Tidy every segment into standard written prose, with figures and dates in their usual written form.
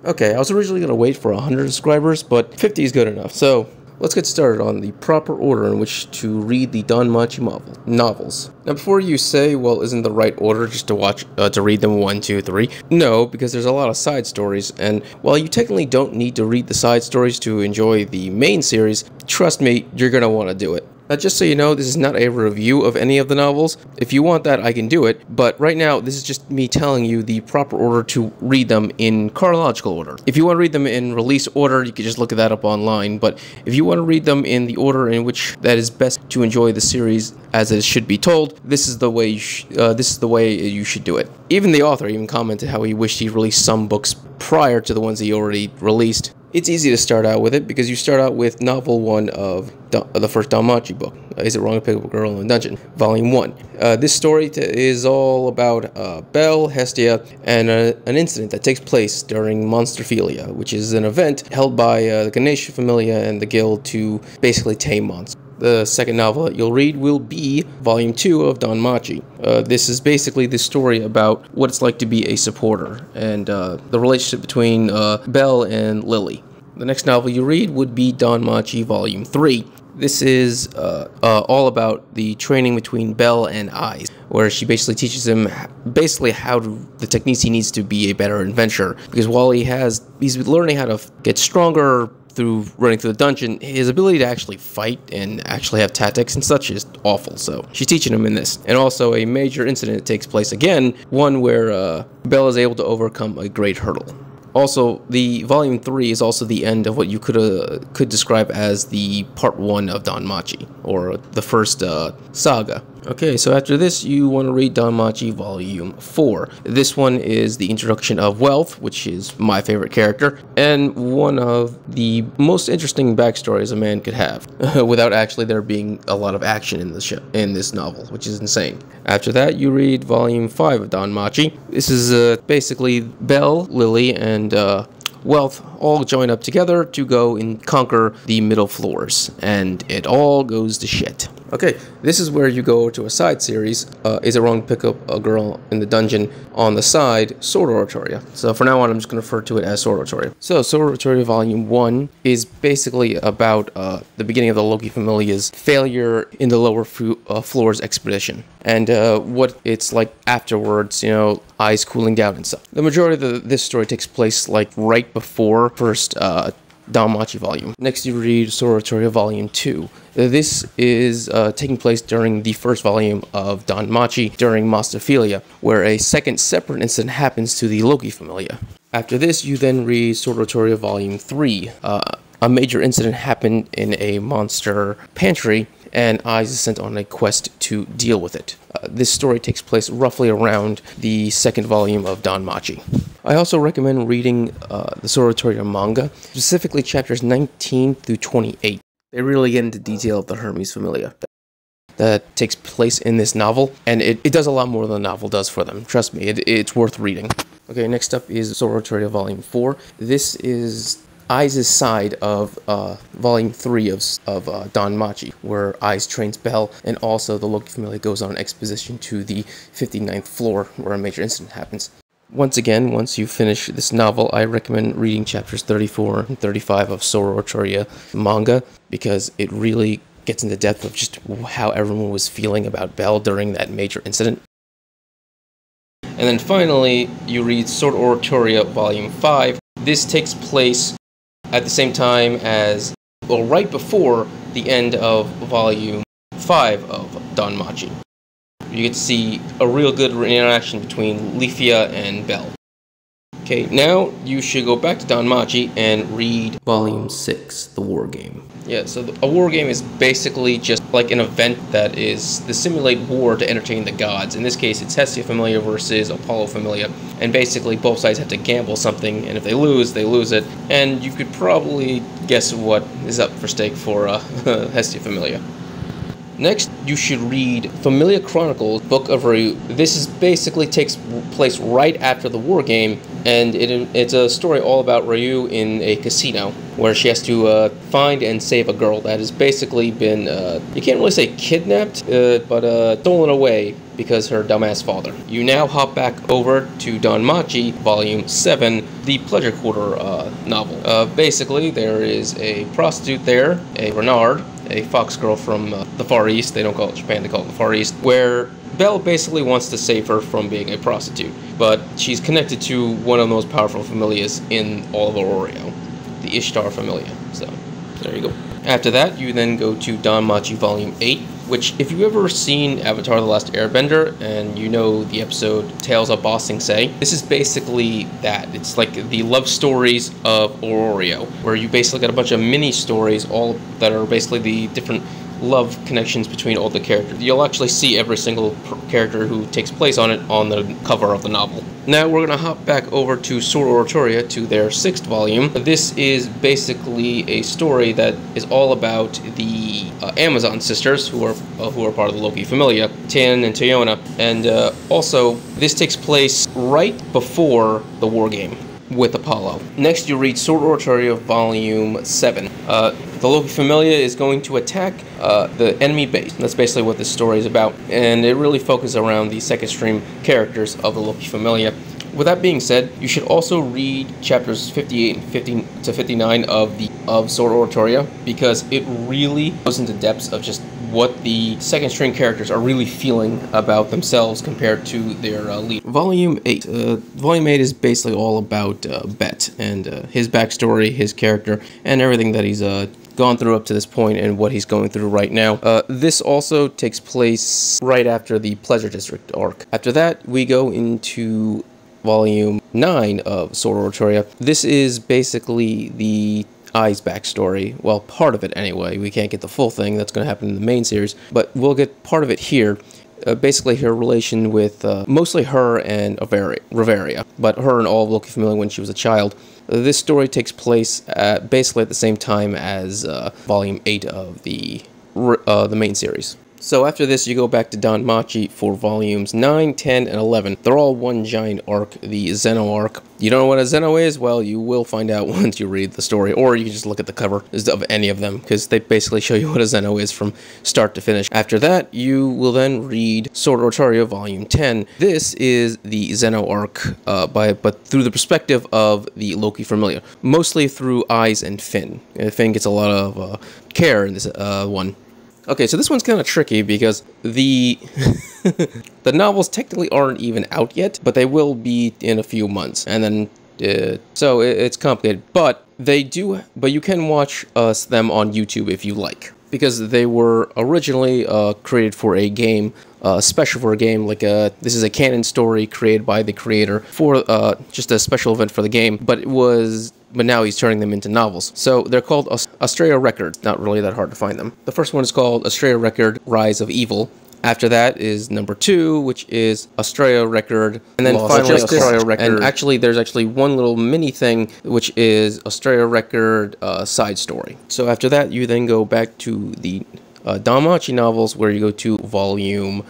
Okay, I was originally going to wait for 100 subscribers, but 50 is good enough, so let's get started on the proper order in which to read the Danmachi novels. Now, before you say, well, isn't the right order just to read them 1, 2, 3? No, because there's a lot of side stories, and while you technically don't need to read the side stories to enjoy the main series, trust me, you're going to want to do it. Now, just so you know, this is not a review of any of the novels. If you want that, I can do it, but right now, this is just me telling you the proper order to read them in chronological order. If you want to read them in release order, you can just look that up online, but if you want to read them in the order in which that is best to enjoy the series as it should be told, this is the way you should do it. Even the author even commented how he wished he released some books prior to the ones he already released. It's easy to start out with it because you start out with novel 1 of the first Danmachi book, Is It Wrong to Pick Up a Girl in a Dungeon, volume 1. This story is all about Belle, Hestia, and an incident that takes place during Monsterphilia, which is an event held by the Ganesha Familia and the Guild to basically tame monsters. The second novel that you'll read will be Volume 2 of Danmachi. This is basically the story about what it's like to be a supporter and the relationship between Belle and Lily. The next novel you read would be Danmachi Volume 3. This is all about the training between Belle and Eyes, where she basically teaches him the techniques he needs to be a better adventurer. Because while he's learning how to get stronger through running through the dungeon, his ability to actually fight and actually have tactics and such is awful, so she's teaching him in this. And also a major incident takes place again, one where Belle is able to overcome a great hurdle. Also, the Volume 3 is also the end of what you could describe as the Part 1 of Danmachi, or the first saga. Okay, so after this, you want to read Danmachi Volume 4. This one is the introduction of Wealth, which is my favorite character, and one of the most interesting backstories a man could have, without actually there being a lot of action in this novel, which is insane. After that, you read Volume 5 of Danmachi. This is basically Belle, Lily, and Wealth all join up together to go and conquer the middle floors, and it all goes to shit. Okay, this is where you go to a side series, Is It Wrong to Pick Up a Girl in the Dungeon, on the side, Sword Oratorio. So for now on, I'm just going to refer to it as Sword Oratorio. So Sword Oratorio Volume 1 is basically about the beginning of the Loki Familia's failure in the lower floors expedition, and what it's like afterwards, you know, Eyes cooling down and stuff. The majority of this story takes place like right before first Danmachi volume. Next you read Sword Oratorio Volume 2. This is taking place during the first volume of Danmachi during Monsterphilia, where a second separate incident happens to the Loki Familia. After this, you then read Sword Oratorio Volume 3. A major incident happened in a monster pantry, and Eyes is sent on a quest to deal with it. This story takes place roughly around the second volume of Danmachi. I also recommend reading the Sword Oratorio manga, specifically chapters 19 through 28. They really get into detail of the Hermes Familia that takes place in this novel, and it does a lot more than the novel does for them. Trust me, it's worth reading. Okay, next up is Sword Oratorio Volume 4. This is Eyes' side of Volume 3 of Danmachi, where Eyes trains Belle, and also the Loki Familia goes on an exposition to the 59th floor, where a major incident happens. Once again, once you finish this novel, I recommend reading chapters 34 and 35 of Sword Oratorio manga, because it really gets into depth of just how everyone was feeling about Belle during that major incident. And then finally, you read Sword Oratorio Volume 5. This takes place at the same time as, well, right before the end of Volume 5 of Danmachi. You get to see a real good interaction between Leafia and Belle. Okay, now you should go back to Danmachi and read Volume 6, The War Game. Yeah, so a war game is basically just like an event that is to simulate war to entertain the gods. In this case, it's Hestia Familia versus Apollo Familia, and basically both sides have to gamble something, and if they lose it. And you could probably guess what is up for stake for Hestia Familia. Next, you should read Familia Chronicles, Book of Ryu. This is basically takes place right after the war game, and it's a story all about Ryu in a casino, where she has to find and save a girl that has basically been, you can't really say kidnapped, but stolen away because her dumbass father. You now hop back over to Danmachi Volume 7, the Pleasure Quarter novel. Basically, there is a prostitute there, a Renard, a fox girl from the Far East. They don't call it Japan, they call it the Far East, where Belle basically wants to save her from being a prostitute, but she's connected to one of the most powerful familias in all of Oratorio, the Ishtar familia. So, there you go. After that, you then go to Danmachi Volume 8, which, if you've ever seen Avatar: The Last Airbender, and you know the episode Tales of Ba Sing Se, this is basically that. It's like the love stories of Oratorio, where you basically got a bunch of mini stories, all that are basically the different love connections between all the characters. You'll actually see every single character who takes place on it on the cover of the novel. Now we're going to hop back over to Sword Oratoria, to their 6th volume. This is basically a story that is all about the Amazon sisters, who are part of the Loki Familia, Tan and Tayona, and also this takes place right before the war game with Apollo. Next, you read Sword Oratorio Volume 7. The Loki Familia is going to attack the enemy base. That's basically what this story is about, and it really focuses around the second stream characters of the Loki Familia. With that being said, you should also read chapters 58 and 50 to 59 of Sword Oratorio, because it really goes into depths of just what the second string characters are really feeling about themselves compared to their lead. Volume 8. Volume 8 is basically all about Bet and his backstory, his character, and everything that he's gone through up to this point and what he's going through right now. This also takes place right after the Pleasure District arc. After that, we go into Volume 9 of Sword Oratorio. This is basically the Ai's backstory. Well, part of it anyway. We can't get the full thing. That's going to happen in the main series, but we'll get part of it here. Basically her relation with mostly her and Riveria, but her and all of Loki Familia when she was a child. This story takes place basically at the same time as Volume 8 of the main series. So after this, you go back to Danmachi for volumes 9, 10, and 11. They're all one giant arc, the Zeno Arc. You don't know what a Zeno is? Well, you will find out once you read the story, or you can just look at the cover of any of them, because they basically show you what a Zeno is from start to finish. After that, you will then read Sword Oratorio Volume 10. This is the Zeno Arc, but through the perspective of the Loki Familia, mostly through Eyes and Finn. Finn gets a lot of care in this one. Okay, so this one's kind of tricky because the the novels technically aren't even out yet, but they will be in a few months, and then so it's complicated. But you can watch them on YouTube if you like, because they were originally created for a game, special for a game. Like this is a canon story created by the creator for just a special event for the game, but now he's turning them into novels. So they're called Arturia Record. Not really that hard to find them. The first one is called Arturia Record: Rise of Evil. After that is number 2, which is Arturia Record, and then finally Arturia Record. And actually, there's actually one little mini thing, which is Arturia Record side story. So after that, you then go back to the Danmachi novels, where you go to volume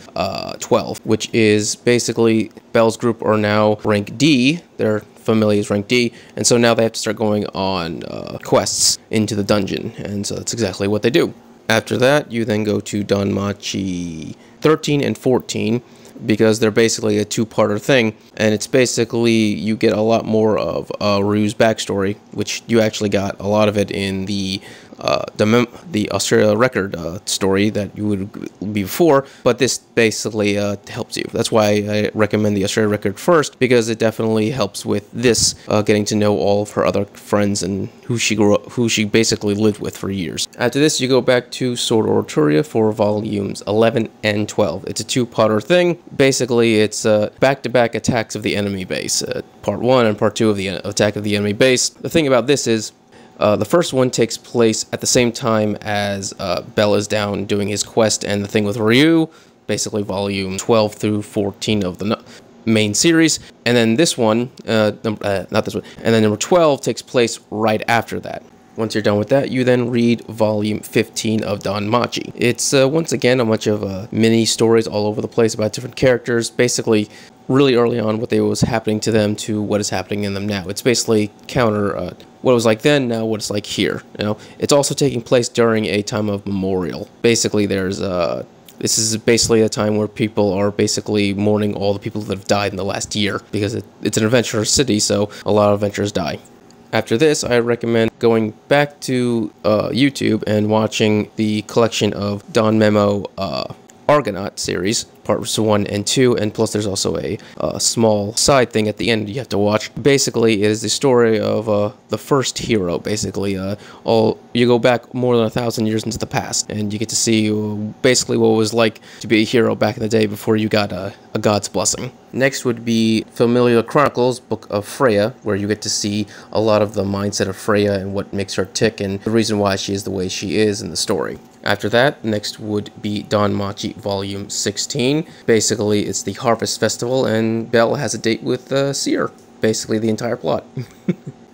12, which is basically Belle's group are now rank D. Their Familia is rank D, and so now they have to start going on quests into the dungeon, and so that's exactly what they do. After that, you then go to Danmachi 13 and 14, because they're basically a two-parter thing, and it's basically you get a lot more of Ryu's backstory, which you actually got a lot of it in the Arturia Record story that you would be before, but this basically helps you. That's why I recommend the Arturia Record first, because it definitely helps with this, getting to know all of her other friends and who she basically lived with for years. After this, you go back to Sword Oratorio for volumes 11 and 12. It's a two-parter thing. Basically, it's back-to-back attacks of the enemy base. Part 1 and Part 2 of the attack of the enemy base. The thing about this is, the first one takes place at the same time as Belle is down doing his quest and the thing with Ryu, basically volume 12 through 14 of the main series. And then this one, not this one, and then number 12 takes place right after that. Once you're done with that, you then read volume 15 of Danmachi. It's once again a bunch of mini stories all over the place about different characters, basically really early on what was happening to them to what is happening in them now. It's basically counter what it was like then, now what it's like here. You know, it's also taking place during a time of memorial. Basically, there's This is basically a time where people are basically mourning all the people that have died in the last year, because it's an adventure city, so a lot of adventurers die. After this, I recommend going back to YouTube and watching the collection of Don Memo Argonaut series, parts 1 and 2, and plus there's also a small side thing at the end you have to watch. Basically, it is the story of the first hero, basically. You go back more than 1,000 years into the past, and you get to see basically what it was like to be a hero back in the day before you got a god's blessing. Next would be Familiar Chronicles, Book of Freya, where you get to see a lot of the mindset of Freya and what makes her tick and the reason why she is the way she is in the story. After that, next would be Danmachi Volume 16. Basically, it's the Harvest Festival, and Belle has a date with Seer. Basically, the entire plot.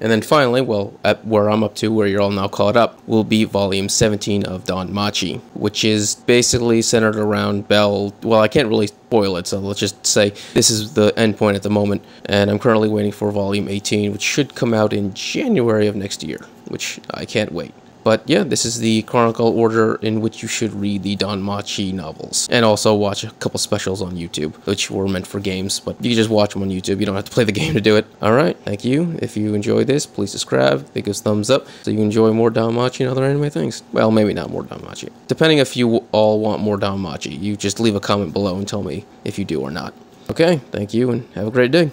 And then finally, well, at where I'm up to, where you're all now caught up, will be Volume 17 of Danmachi, which is basically centered around Belle. Well, I can't really spoil it, so let's just say this is the end point at the moment, and I'm currently waiting for Volume 18, which should come out in January of next year, which I can't wait. But yeah, this is the chronicle order in which you should read the Danmachi novels. And also watch a couple specials on YouTube, which were meant for games, but you can just watch them on YouTube. You don't have to play the game to do it. Alright, thank you. If you enjoyed this, please subscribe, give us a thumbs up, so you enjoy more Danmachi and other anime things. Well, maybe not more Danmachi. Depending if you all want more Danmachi, you just leave a comment below and tell me if you do or not. Okay, thank you and have a great day.